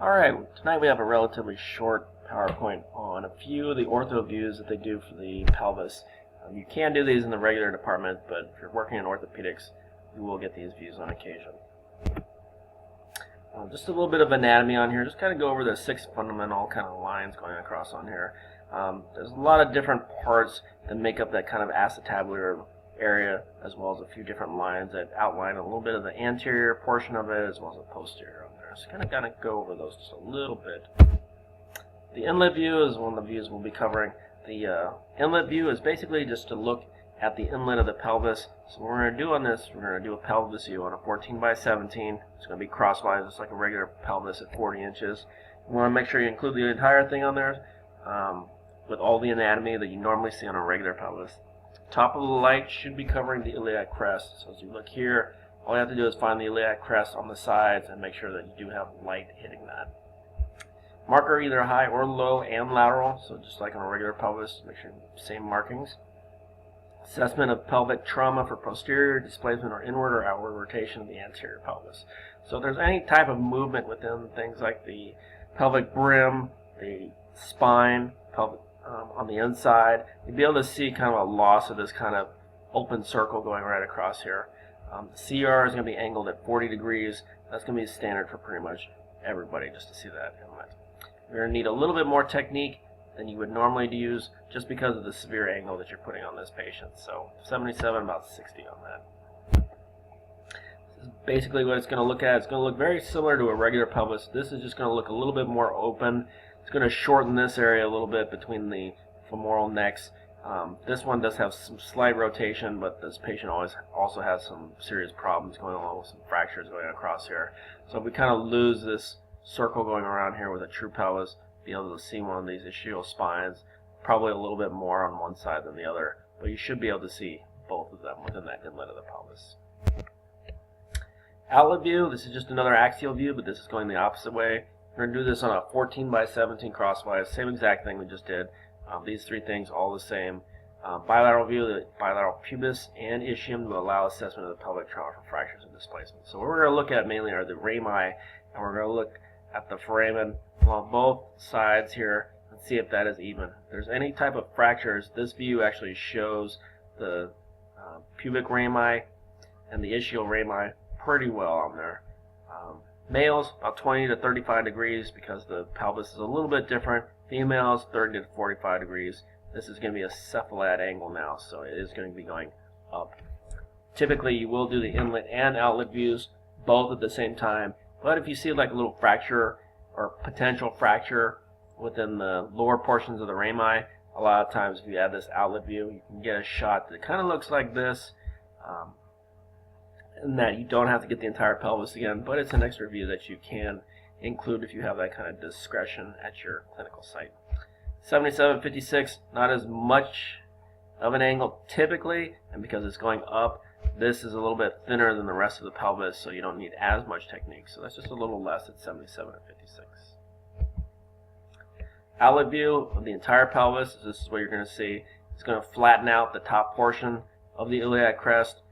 Alright, tonight we have a relatively short PowerPoint on a few of the ortho views that they do for the pelvis. You can do these in the regular department, but if you're working in orthopedics, you will get these views on occasion. Just a little bit of anatomy on here, just kind of go over the 6 fundamental kind of lines going across on here. There's a lot of different parts that make up that kind of acetabular area, as well as a few different lines that outline a little bit of the anterior portion of it, as well as the posterior on there. So kind of gotta go over those just a little bit. The inlet view is one of the views we'll be covering. The inlet view is basically just to look at the inlet of the pelvis. So what we're going to do on this, we're going to do a pelvis view on a 14 by 17. It's going to be crosswise, just like a regular pelvis at 40 inches. You want to make sure you include the entire thing on there with all the anatomy that you normally see on a regular pelvis. Top of the light should be covering the iliac crest. So as you look here, all you have to do is find the iliac crest on the sides and make sure that you do have light hitting that. Marker either high or low and lateral, so just like on a regular pelvis, make sure same markings. Assessment of pelvic trauma for posterior displacement or inward or outward rotation of the anterior pelvis. So if there's any type of movement within things like the pelvic brim, the spine, pelvic on the inside, you'll be able to see kind of a loss of this kind of open circle going right across here. The CR is going to be angled at 40 degrees. That's going to be standard for pretty much everybody, just to see that inlet. You're going to need a little bit more technique than you would normally use just because of the severe angle that you're putting on this patient. So 77, about 60 on that. This is basically what it's going to look at. It's going to look very similar to a regular pelvis. This is just going to look a little bit more open. It's going to shorten this area a little bit between the femoral necks. This one does have some slight rotation, but this patient also has some serious problems going along with some fractures going across here. So if we kind of lose this circle going around here with a true pelvis, be able to see one of these ischial spines, probably a little bit more on one side than the other, but you should be able to see both of them within that inlet of the pelvis. Outlet view, this is just another axial view, but this is going the opposite way. We're going to do this on a 14 by 17 crosswise, same exact thing we just did. These 3 things all the same. Bilateral view, the bilateral pubis and ischium to allow assessment of the pelvic trauma for fractures and displacement. So what we're going to look at mainly are the rami, and we're going to look at the foramen along both sides here and see if that is even. If there's any type of fractures, this view actually shows the pubic rami and the ischial rami pretty well on there. Males, about 20 to 35 degrees because the pelvis is a little bit different. Females, 30 to 45 degrees. This is going to be a cephalad angle now, so it is going to be going up. Typically, you will do the inlet and outlet views both at the same time. But if you see like a little fracture or potential fracture within the lower portions of the rami, a lot of times if you add this outlet view, you can get a shot that kind of looks like this, and that you don't have to get the entire pelvis again, but it's an extra view that you can include if you have that kind of discretion at your clinical site. 77-56, not as much of an angle typically, and because it's going up, this is a little bit thinner than the rest of the pelvis, so you don't need as much technique. So that's just a little less at 77 and 56. Outlet view of the entire pelvis, this is what you're going to see. It's going to flatten out the top portion of the iliac crest.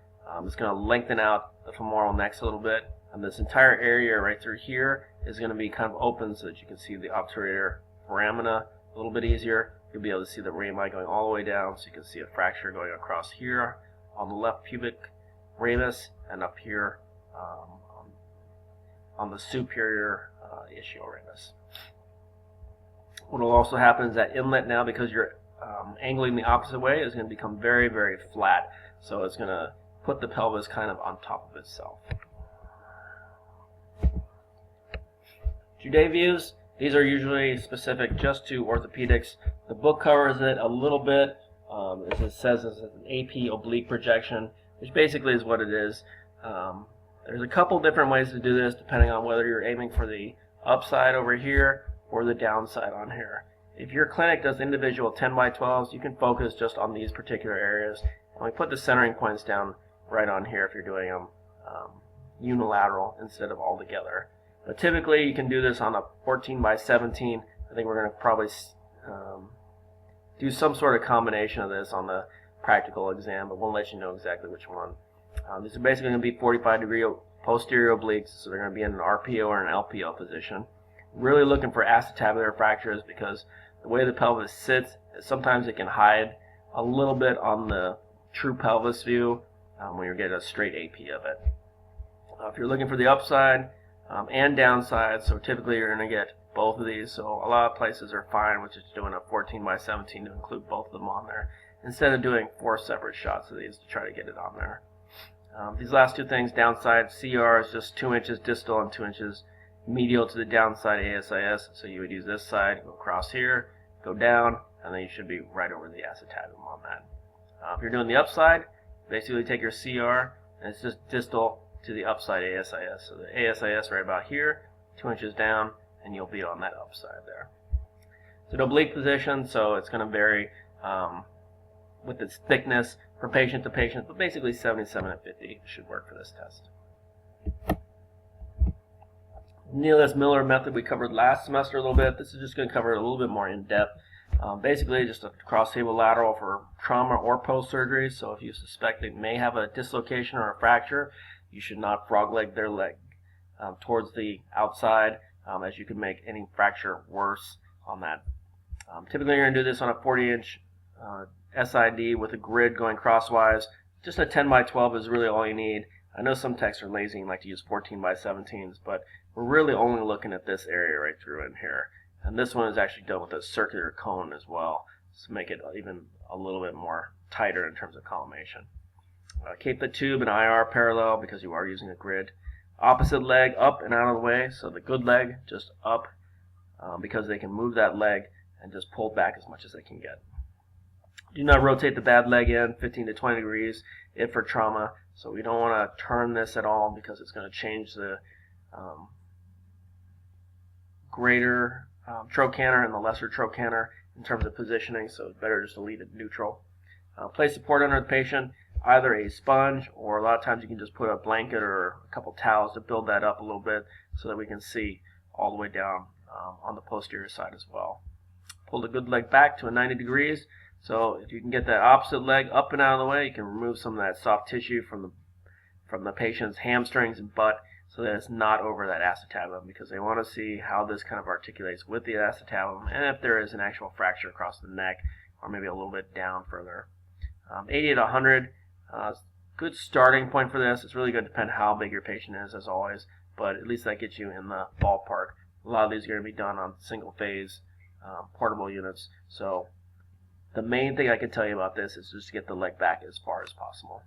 It's going to lengthen out the femoral necks a little bit. And this entire area right through here is going to be kind of open so that you can see the obturator foramina a little bit easier. You'll be able to see the rami going all the way down, so you can see a fracture going across here on the left pubic ramus and up here on the superior ischial ramus. What will also happen is that inlet now, because you're angling the opposite way, is going to become very, very flat. So it's going to put the pelvis kind of on top of itself. Jude views, these are usually specific just to orthopedics. The book covers it a little bit. As it says, it's an AP oblique projection, which basically is what it is. There's a couple different ways to do this depending on whether you're aiming for the upside over here or the downside on here. If your clinic does individual 10 by 12s, you can focus just on these particular areas. And we put the centering points down right on here if you're doing them unilateral instead of all together. But typically you can do this on a 14 by 17. I think we're going to probably do some sort of combination of this on the practical exam, but we'll let you know exactly which one. These are basically going to be 45-degree posterior obliques, so they're going to be in an RPO or an LPO position. Really looking for acetabular fractures because the way the pelvis sits, sometimes it can hide a little bit on the true pelvis view when you get a straight AP of it. If you're looking for the upside and downside, so typically you're going to get both of these. So a lot of places are fine with just doing a 14 by 17 to include both of them on there, instead of doing 4 separate shots of these to try to get it on there. These last two things, downside CR is just 2 inches distal and 2 inches medial to the downside ASIS. So you would use this side, go across here, go down, and then you should be right over the acetabulum on that. If you're doing the upside, basically take your CR and it's just distal to the upside ASIS. So the ASIS right about here, 2 inches down, and you'll be on that upside there. So the oblique position, so it's going to vary with its thickness from patient to patient, but basically 77 and 50 should work for this test. Nealis-Miller method we covered last semester a little bit. This is just going to cover it a little bit more in depth. Basically just a cross-table lateral for trauma or post-surgery. So if you suspect they may have a dislocation or a fracture, you should not frog leg their leg towards the outside, as you can make any fracture worse on that. Typically you're going to do this on a 40-inch SID with a grid going crosswise. Just a 10 by 12 is really all you need. I know some techs are lazy and like to use 14 by 17s, but we're really only looking at this area right through in here. And this one is actually done with a circular cone as well, to make it even a little bit more tighter in terms of collimation. Keep the tube and IR parallel because you are using a grid. Opposite leg up and out of the way, so the good leg just up because they can move that leg and just pull back as much as they can get. Do not rotate the bad leg in 15 to 20 degrees if for trauma. So we don't want to turn this at all because it's going to change the greater trochanter and the lesser trochanter in terms of positioning. So it's better just to leave it neutral. Place support under the patient, either a sponge or a lot of times you can just put a blanket or a couple towels to build that up a little bit so that we can see all the way down on the posterior side as well. Pull the good leg back to a 90 degrees. So if you can get that opposite leg up and out of the way, you can remove some of that soft tissue from the patient's hamstrings and butt so that it's not over that acetabulum, because they want to see how this kind of articulates with the acetabulum and if there is an actual fracture across the neck or maybe a little bit down further. 80 to 100, good starting point for this. It's really going to depend how big your patient is, as always, but at least that gets you in the ballpark. A lot of these are going to be done on single phase portable units. So the main thing I can tell you about this is just to get the leg back as far as possible.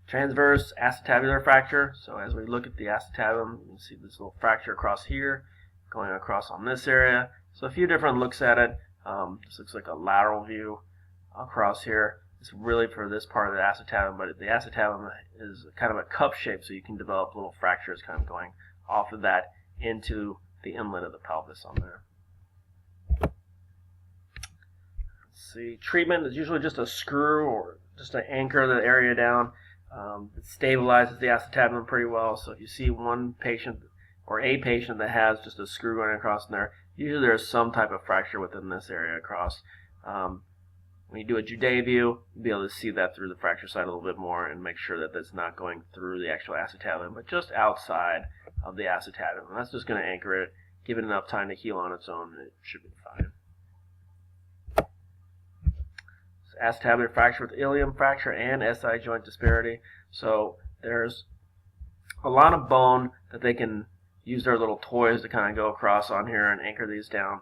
Transverse acetabular fracture. So as we look at the acetabulum, you can see this little fracture across here, going across on this area. So a few different looks at it. This looks like a lateral view across here. It's really for this part of the acetabulum, but the acetabulum is kind of a cup shape, so you can develop little fractures kind of going off of that into the inlet of the pelvis on there. Let's see, treatment is usually just a screw or just to anchor the area down. It stabilizes the acetabulum pretty well, so if you see one patient or a patient that has just a screw going across in there, usually there's some type of fracture within this area across. When you do a Judet view, you'll be able to see that through the fracture side a little bit more and make sure that that's not going through the actual acetabulum, but just outside of the acetabulum. That's just going to anchor it, give it enough time to heal on its own, and it should be fine. So acetabular fracture with ilium fracture and SI joint disparity. So there's a lot of bone that they can use their little toys to kind of go across on here and anchor these down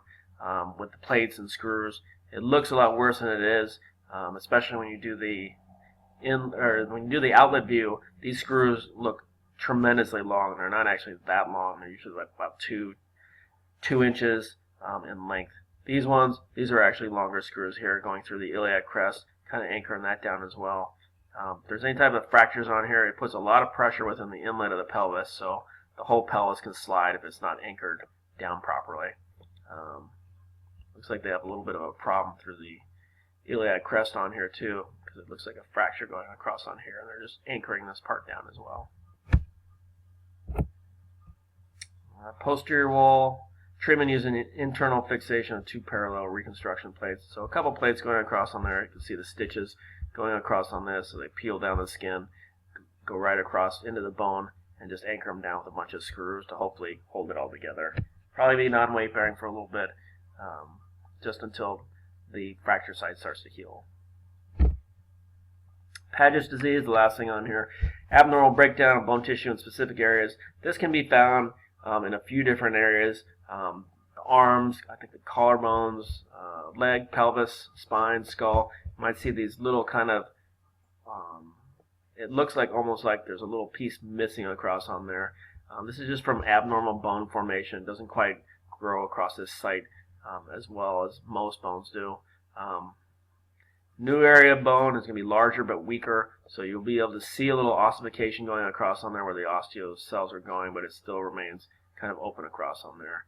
with the plates and screws. It looks a lot worse than it is, especially when you do the outlet view. These screws look tremendously long. They're not actually that long. They're usually like about two inches in length. These are actually longer screws here, going through the iliac crest, kind of anchoring that down as well. If there's any type of fractures on here, it puts a lot of pressure within the inlet of the pelvis, so the whole pelvis can slide if it's not anchored down properly. Looks like they have a little bit of a problem through the iliac crest on here too, because it looks like a fracture going across on here, and they're just anchoring this part down as well. Posterior wall treatment using internal fixation of 2 parallel reconstruction plates. So a couple plates going across on there. You can see the stitches going across on this, so they peel down the skin, go right across into the bone, and just anchor them down with a bunch of screws to hopefully hold it all together. Probably be non-weight bearing for a little bit, just until the fracture site starts to heal. Paget's disease, the last thing on here. Abnormal breakdown of bone tissue in specific areas. This can be found in a few different areas. The arms, I think the collarbones, leg, pelvis, spine, skull. You might see these little kind of, it looks like almost like there's a little piece missing across on there. This is just from abnormal bone formation. It doesn't quite grow across this site as well as most bones do. New area of bone is going to be larger but weaker, so you'll be able to see a little ossification going across on there where the osteo cells are going, but it still remains kind of open across on there.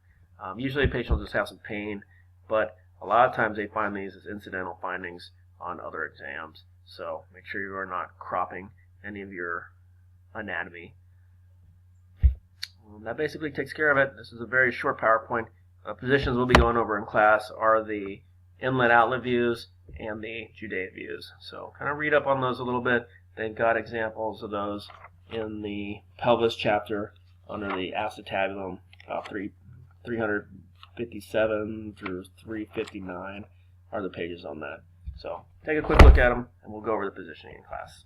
Usually a patient will just have some pain, but a lot of times they find these as incidental findings on other exams, so make sure you are not cropping any of your anatomy. That basically takes care of it. This is a very short PowerPoint. Positions we'll be going over in class are the inlet-outlet views and the Judea views. So kind of read up on those a little bit. They've got examples of those in the pelvis chapter under the acetabulum, 357 through 359 are the pages on that. So take a quick look at them, and we'll go over the positioning in class.